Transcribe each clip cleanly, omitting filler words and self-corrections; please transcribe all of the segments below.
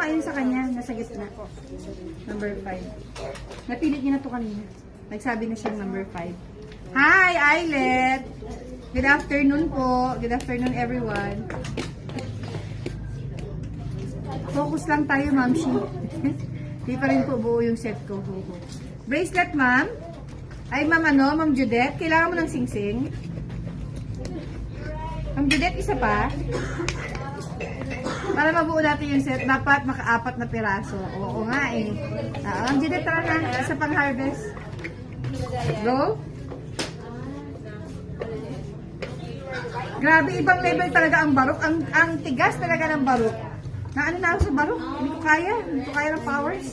ayun sa kanya, nasa gitna. Number 5. Napilit niya na to kanina. Nagsabi na siya number 5. Hi, Eyelet! Good afternoon po. Good afternoon, everyone. Focus lang tayo, Ma'am Shi. Di pa rin po buo yung set ko. Bracelet, ma'am. Ay, ma'am, Ma'am Judette. Kailangan mo ng singsing. Ma'am Judette, isa pa. Para mabuo natin yung set, dapat maka-4 na piraso. Oo nga eh. Ma'am Judette, tara na. Isa pang harvest. Go. Grabe, ibang level talaga ang barok. Ang tigas talaga ng barok. Na ano na ako sa barok? Hindi ko kaya. Hindi ko kaya ng powers.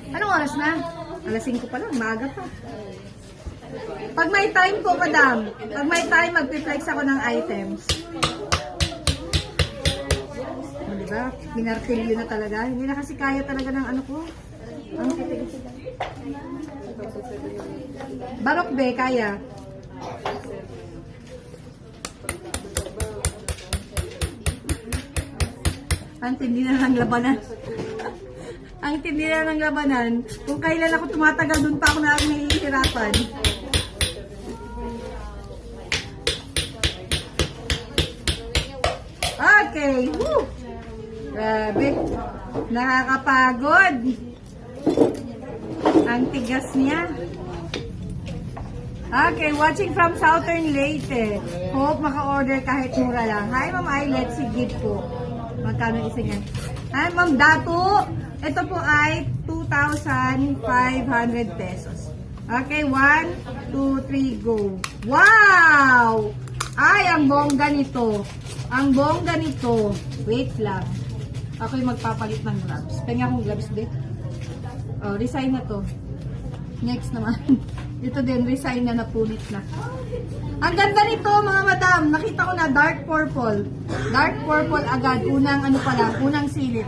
Anong oras na? Alas 5 pa lang. Maaga pa. Pag may time po, madam. Pag may time, mag-flex ako ng items. O, diba? Minartilyo na talaga. Hindi na kasi kaya talaga ng ano ko. Ang titigil. Barok be, kaya. Ang tindi na ng labanan. Ang tindi na ng labanan. Kung kailan ako tumatagal, dun pa ako na nahihirapan. Okay. Woo! Grabe. Nakakapagod. Ang tigas niya. Okay, watching from Southern Leyte. Hope maka-order kahit mura lang. Hi, Ma'am Eyelet. Sigit po. Magkano isa niyan? Hi, Ma'am Datu. Ito po ay 2,500 pesos. Okay, 1, 2, 3, go. Wow! Ay, ang bongga nito. Ang bongga nito. Wait lang. Ako'y magpapalit ng gloves. Penga akong gloves din. Oh, resign na to. Next naman. Dito din, resign na, napunit na. Ang ganda nito, mga madam. Nakita ko na dark purple. Dark purple agad. Unang ano pala, unang silip.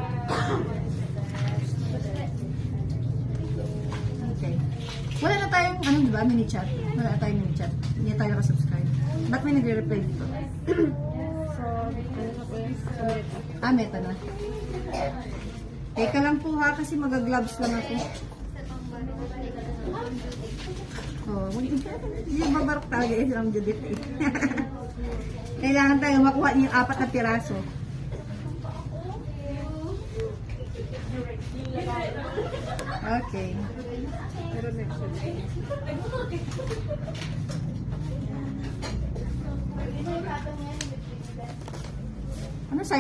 Okay. Wala na tayong, ano diba, mini chat. Wala na tayong mini chat. Hindi na tayo nakasubscribe. Ba't may nagre-reply dito? Meta na. Teka lang po ha, kasi mag-gloves lang ako. Oh, hindi mabarok talaga eh, Ma'am Judith eh. Kailangan tayo makuha niyo yung 4 na piraso. Okay. Ano sa